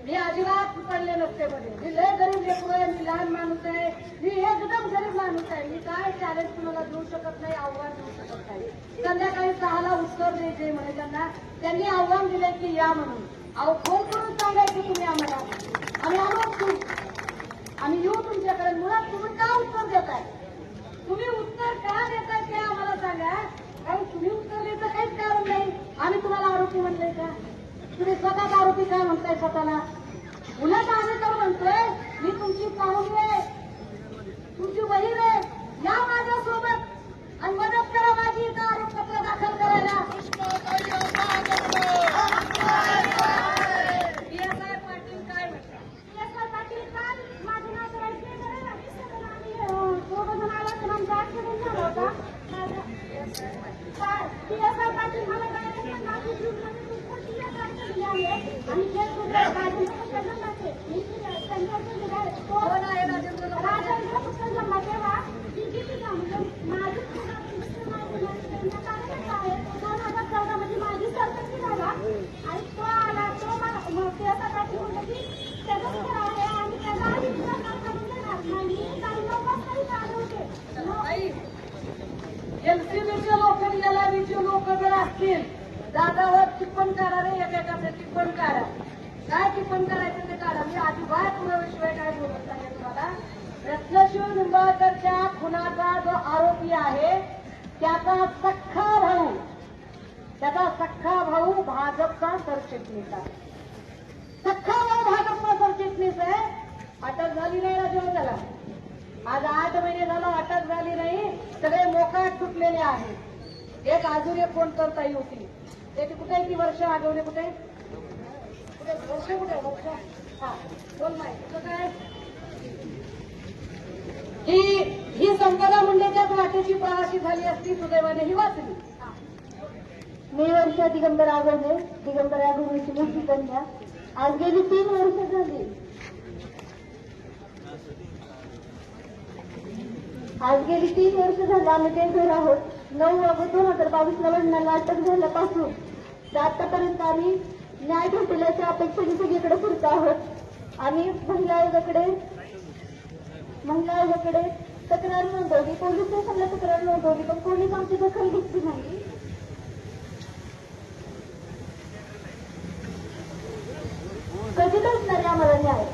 मी अजिबात पडले नसते मध्ये, मी लय गरीब लेकरू आहे, मी लहान माणूस आहे, मी एकदम गरीब माणूस आहे, मी काय चॅलेंज कुणाला देऊ शकत नाही, आव्हान देऊ शकत नाही. संध्याकाळी 6ला उत्तर द्यायचे म्हणे त्यांना. त्यांनी आव्हान दिले की या म्हणून. अहो फोन करून सांगायचे तुम्ही आम्हाला, आम्ही आलो, आम्ही येऊ तुमच्याकडे. मुळात तुम्ही का उत्तर देताय? तुम्ही उत्तर का देताय ते आम्हाला सांगा. कारण तुम्ही उत्तर द्यायचं काहीच कारण नाही. आम्ही तुम्हाला आरोपी म्हणले का? तुम्ही स्वतःच आरोपी काय म्हणताय स्वतःला? उलट आम्ही तर म्हणतोय मी तुमची पाहुणी आहे, तुमची बहीण आहे, या माझ्यासोबत आणि मदत करा माझी इथं आरोपपत्र दाखल करायला. पी.एस.आय. पाटील काय म्हणतात? पी.एस.आय. पाटील काल माझं नाव करायचं दोघं जण आला तर आमचा ऍक्सिडेंट झाला होता. पी.एस.आय. पाटील मला काय आणि कोण आहे राजेंद्र तेव्हा माझी 2014 मध्ये माझी सरपंच झाला आणि तो आला, तो मला त्यासाठी म्हणलं की त्याचाच घर आहे आणि त्याला काढून देणार नाही. काही लोक आले होते. एलसीबीचे लोक, एलआयबीचे लोक जर असतील जागावर टिप्पण करा रे, एकेकाचे टिप्पण काढा. काय टिप्पण करायचं ते काढा. मी अजिबात पुराव्याशिवाय काय बोलत नाही तुम्हाला. रत्नशिव निंबाळकरच्या खुनाचा जो आरोपी आहे त्याचा सख्खा भाऊ भाजपचा सरचिटणीस आहे. सख्खा भाऊ भाजपचा सरचिटणीस आहे. अटक झाली नाही ना जेव्हा त्याला. आज 8 महिने झालं अटक झाली नाही. सगळे मोकाट सुटलेले आहेत. एक अजून एक कोण करताही होती त्याची कुठे ती वर्ष आगवणे कुठे वर्ष हा बोल माहिती काय? ही संपदा मुंडेच्याच वाटेची प्रवासी झाली असती, सुदैवाने ही वाचली. मी वर्ष दिगंबर आगवणेची मोठी कन्या आज गेली 3 वर्ष झाली. आम्ही ते घर आहोत. 9 ऑगस्ट 2022 वडिलांना अटक झाल्यापासून तर आतापर्यंत आम्ही न्याय भेटल्याच्या अपेक्षेने सगळीकडे फिरत आहोत. आम्ही महिला आयोगाकडे तक्रार नोंदवली, पोलीस स्टेशनला तक्रार नोंदवली, पण पोलीस आमची दखल घेतली नाही. कधी भेटणार आहे आम्हाला न्याय?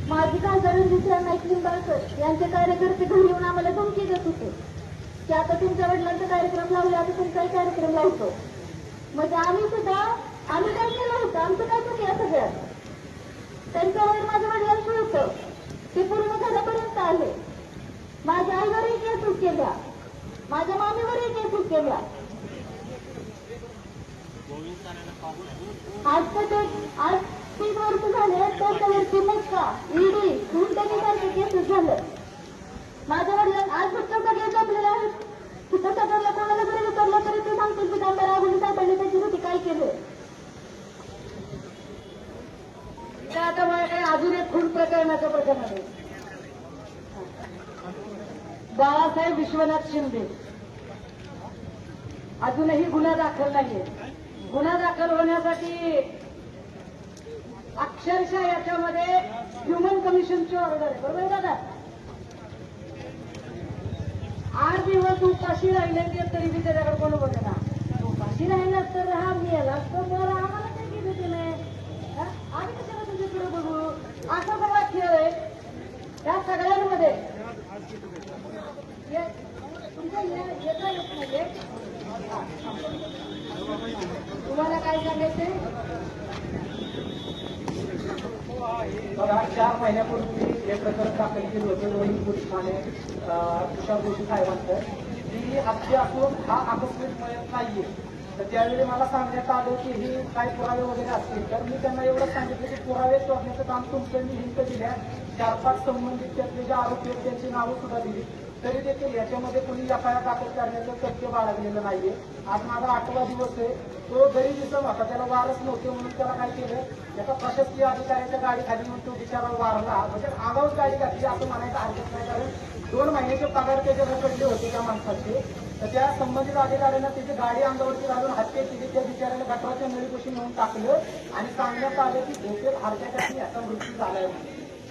माजी खासदार रणजितराव नाईक निंबाळकर यांचे कार्यकर्ते घरी येऊन आम्हाला धमकी देत होते की आता तुमच्या वडिलांचा कार्यक्रम लावला, आता तुमचाही कार्यक्रम लावतो. म्हणजे आम्ही काय केलं होतं? आमचं काय चुकी आहे सगळ्यात? त्यांच्यावर माझ्या वडिलांचं होतं ते पूर्ण झाल्यापर्यंत आले. माझ्या आईवरही केस केल्या, माझ्या मामीवरही केस केल्या. आज 3 वर्ष झाले त्याच्यावरती मक्का ईडी गुंतवणुकीसारखे केसेस झालं. माझ्या वडिलांना आज फक्त सगळे जपलेले आहेत. तिथं सगळ्यांना कोणाला जरी विचारलं तरी ते सांगतील की आमदार राहुल साहेबांनी त्याची होती काय केलं. आता मला काही अजून एक खून प्रकरणाचा प्रकरण आहे. बाळासाहेब विश्वनाथ शिंदे अजूनही गुन्हा दाखल नाहीये. गुन्हा दाखल होण्यासाठी अक्षरशः याच्यामध्ये ह्युमन कमिशनची ऑर्डर आहे. बरोबर दादा? 8 दिवस उपाशी राहिले तरी बी त्याच्याकडे कोण बघा. उपाशी राहिलाच तर हा मेलाच तर बरं आम्हाला काही घेतलं नाही. आम्ही कशाला तुझ्याकडे बघू. असा सगळा खेळ आहे. या सगळ्यांमध्ये तुमच्या येता येत नाहीये. तुम्हाला काय सांगायचंय? बघा 4 महिन्यापूर्वी हे प्रकरण दाखल केलं होतं रोहिणी पोलीस ठाणे तुषार जोशी साहेबांचं की हत्या असून हा आकस्मिक मयत नाहीये. तर त्यावेळी मला सांगण्यात आलं की ही काही पुरावे वगैरे असतील. तर मी त्यांना एवढंच सांगितलं की पुरावे शोधण्याचं काम तुमचं मी हिंट दिल्या. 4-5 संबंधित त्यातले जे आरोपी आहेत त्यांची नावं सुद्धा दिली. तरी देखील याच्यामध्ये कोणी एफआयआर दाखल करण्याचं तथ्य बाळगलेलं नाहीये. आज माझा 8वा दिवस आहे. तो जरी दिसत होता त्याला वारच नव्हते म्हणून त्याला काय केलं एका प्रशासकीय अधिकाऱ्याच्या गाडीखाली म्हणून तो बिचारा वारला. म्हणजे आगाऊच गाडी घातली असं म्हणायचं हरकत नाही. कारण 2 महिन्याचे पगार त्याचे रखडले होते त्या माणसाचे. तर त्या संबंधित अधिकाऱ्यांना त्याची गाडी अंगावरती घालून हत्या केली. त्या बिचाऱ्याला गटराच्या नळीपाशी नेऊन टाकलं आणि सांगण्यात आलं की झोपेत हार्ट अटॅकने याचा मृत्यू झालाय.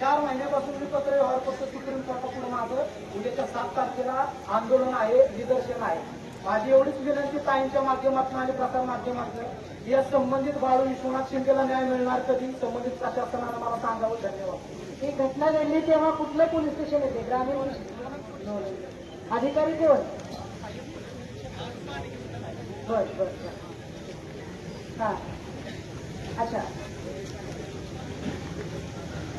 4 महिन्यापासून मी पत्र व्यवहार करतो. सुप्रीम कोर्टापुढे माझं उद्याच्या 7 तारखेला आंदोलन आहे, निदर्शन आहे. माझी एवढीच विनंती ताईंच्या माध्यमातून आणि प्रसार माध्यमातून या संबंधित बाळू विश्वनाथ शिंदेला न्याय मिळणार कधी संबंधित प्रशासनानं मला सांगावं. धन्यवाद. ही घटना घडली तेव्हा कुठलं पोलीस स्टेशन येते? ग्रामीण अधिकारी कोण? बर हा अच्छा.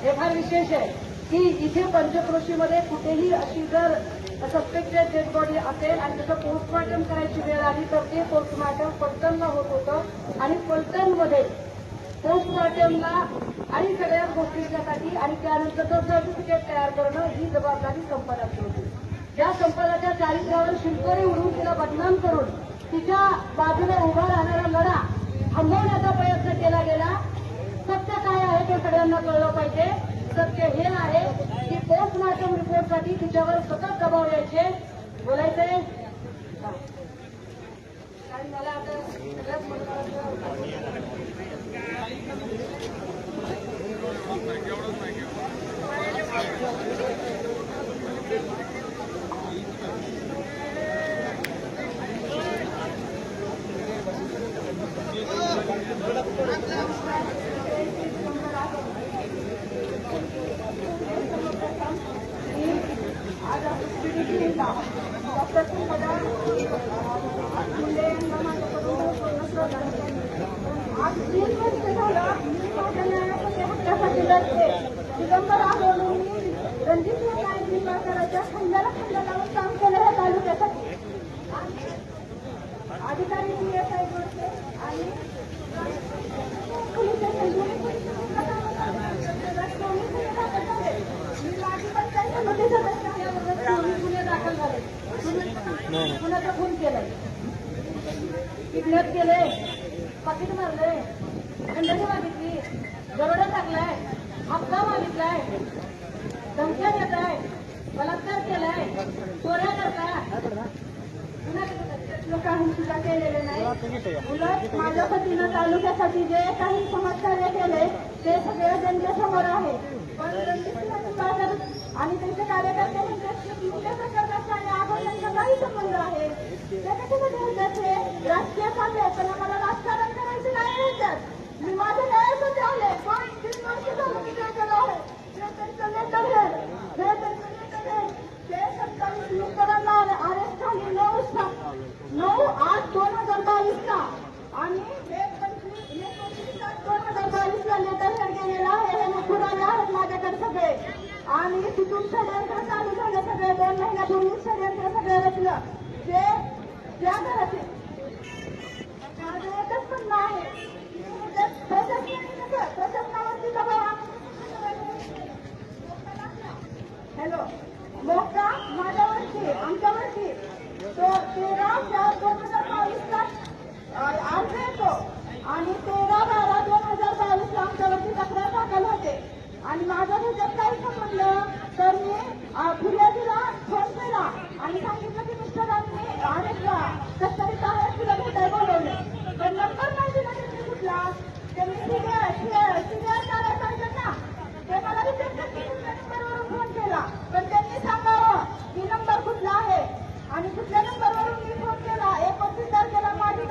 हे फार विशेष आहे की इथे पंचक्रोशीमध्ये कुठेही अशी जर सस्पेक्टेड डेड बॉडी असेल आणि त्याचं पोस्टमॉर्टम करायची वेळ आली तर ते पोस्टमॉर्टम पलटणला होत होतं आणि पलटणमध्ये पोस्टमॉर्टमला आणि सगळ्या गोष्टींच्यासाठी आणि त्यानंतरचं सर्टिफिकेट तयार करणं ही जबाबदारी संपादकाची होती. या संपादकाच्या चारित्र्यावर शिंतोडे उडवून तिला बदनाम करून तिच्या बाजूने उभा राहणारा लढा थांबवण्याचा प्रयत्न केला गेला. सत्य काय आहे ते सगळ्यांना कळलं पाहिजे. सत्य हे आहे की पोस्टमॉर्टम रिपोर्टसाठी तिच्यावर सतत दबाव यायचे. बोलायचंय आणि मला आता सगळ्यात दिगंबर आंदोलनाने रणजित निंबाळकरांच्या खंड्याला लावून काम केलं या तालुक्यासाठी. अधिकारी PSI होते आणि पोलीस पंचायतीमध्ये गुन्हे दाखल झाले. गुन्ह्याचा खून केलाय, किडनॅप केलंय, पाकिट मारलंय, खंडणी मागितली, दरोडा टाकलाय, हप्ता मागितलाय, धमक्या देताय, बलात्कार केलाय, चोऱ्या करताय. काही सुद्धा केलेले नाही. उलट माझ्या पतीनं तालुक्यासाठी जे काही समाजकार्य केले ते सगळे जनतेसमोर आहे. पण आणि त्यांचे कार्यकर्ते आणि आघाड्यांचा काही संबंध आहे. त्याच्यामध्ये राजकीय चालले पण आम्हाला राजकारण करायचं नाही म्हणतात. मी माझ्या न्यायासाठी आले पण 3 वर्ष झालं मी त्याच्याकडे आहे. त्यांचं लेटर आहे, ते 27 लोकांना अरेस्ट झाली 9/8/2022 ला आणि 1/25/2022 ला लेटर हेड गेलेला आहे. हे पुरावे आहेत माझ्याकडे सगळे. आणि तिथून षडयंत्र चालू झालं सगळे. 2 महिन्यापूर्वी षडयंत्र सगळं रचलं. ते त्या घराचे माझं एकच म्हणणं आहे प्रशासनावरती दबाव हॅलो मोका माझ्यावरती आमच्यावरती तो 13/4/2022 अर्ज येतो आणि 13/12/2022 आमच्यावरती तक्रार दाखल होते आणि माझा ह्याच्यात काही संबंध तर मी फिर्यादीला फोन केला आणि सांगितलं की मिस्टरांनी अनेक कस्टडी ताब्यात तुला भेटायला बोलवले पण नंबर नाही दिला त्यांनी कुठला त्यांनी सिनियर करायला सांगितलं ना ते मला विचारतात की कुठल्या नंबरवरून फोन केला पण त्यांनी सांगावं की नंबर कुठला आहे आणि कुठल्या नंबरवरून मी फोन केला 29 तारखेला माझी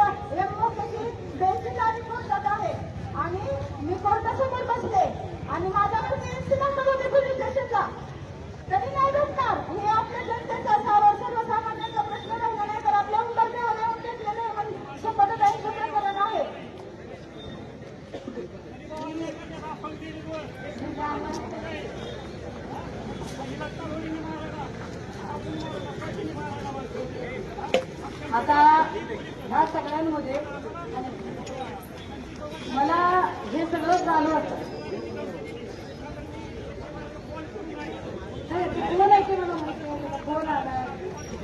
मोक्याची बेंचची तारीख कोर्टात आहे आणि मी कोर्टासमोर बसले आणि माझ्यावर मी नंबर होते पोलीस स्टेशनला तरी नाही भेटणार हे आपल्या जनतेचा सर्वसामान्यांचा प्रश्न राहिला नाही तर आपल्या उंबरठ्यावर येऊन घेतलेले म्हणजे शपथदायीचं प्रकरण आहे आता ह्या सगळ्यांमध्ये मला हे सगळं चालू असतं तिथलं नाही की मला माहिती आहे फोन आला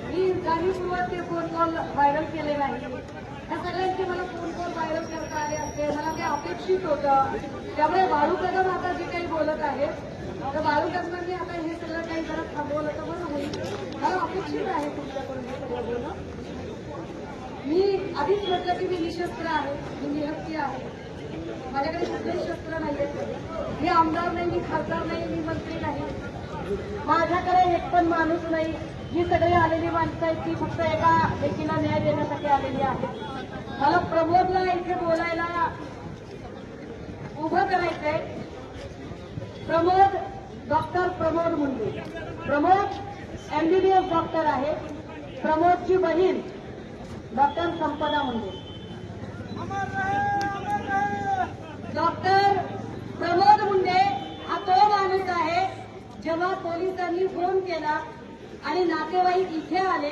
मी जाणीवपूर्वक ते फोन कॉल व्हायरल केले नाही त्या सगळ्यांचे मला फोन कॉल व्हायरल करता आले असते मला ते अपेक्षित होतं त्यामुळे बाळू कदम आता जे काही बोलत आहेत तर बाळू कदमांनी आता हे सगळं काही जरा थांबवलं तर बरं होईल मला अपेक्षित आहे तुमच्याकडून हे सगळं बोलणं मी आधीच म्हटलं की मी निशस्त्र आहे मी निहत्ती आहे माझ्याकडे कुठलेही शस्त्र नाहीये मी आमदार नाही मी खासदार नाही मी मंत्री नाही माझ्याकडे एक पण माणूस नाही जी सगळी आलेली माणसं आहेत ती फक्त एका व्यक्तीला न्याय देण्यासाठी आलेली आहेत मला प्रमोदला इथे बोलायला उभं करायचंय Pramod doctor Pramod Munde Pramod MBBS doctor आहे प्रमोदची बहीण डॉक्टर संपदा मुंडे डॉक्टर प्रमोद मुंडे हा तो माणूस आहे जेव्हा पोलिसांनी फोन केला आणि नातेवाईक इथे आले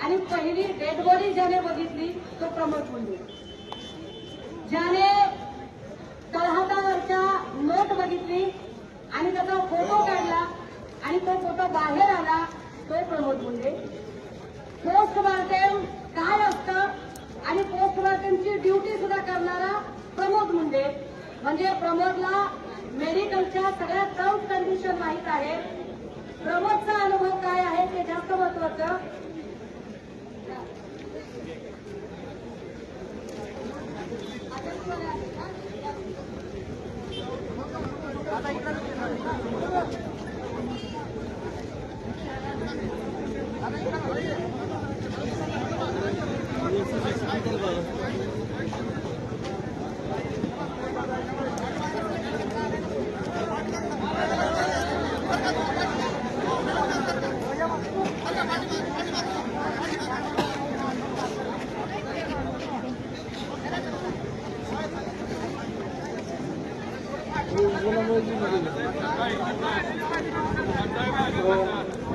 आणि पहिली डेड बॉडी ज्याने बघितली तो प्रमोद मुंडे ज्याने तळहातावरच्या नोट बघितली आणि त्याचा फोटो काढला आणि तो फोटो बाहेर आला तो प्रमोद मुंडे पोस्टमार्टम काय असतं आणि पोस्टमार्टमची ड्युटी सुद्धा करणारा प्रमोद मुंडे म्हणजे प्रमोदला मेडिकलच्या सगळ्या टर्म्स कंडिशन माहीत आहे प्रमोदचा अनुभव काय आहे ते जास्त महत्वाचं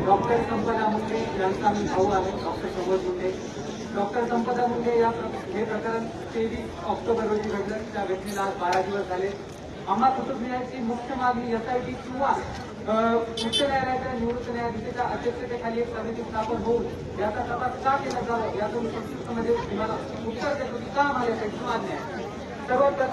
डॉक्टर संपदा मुंडे यांचा मी भाऊ आहे डॉक्टर प्रमोद मुंडे डॉक्टर संपदा मुंडे हे प्रकरण 23 ऑक्टोबर रोजी घडलं त्या घटनेला आज 12 दिवस झाले आम्हा कुटुंबियांची मुख्य मागणी SIT किंवा उच्च न्यायालयाच्या निवृत्त न्यायाधीशाच्या अध्यक्षतेखाली एक समिती स्थापन होऊन याचा तपास का केला जावा यातून संक्षिप्तमध्ये तुम्हाला उत्तर देतो की का आम्हाला यासाठी मान्य आहे सर्वप्रथम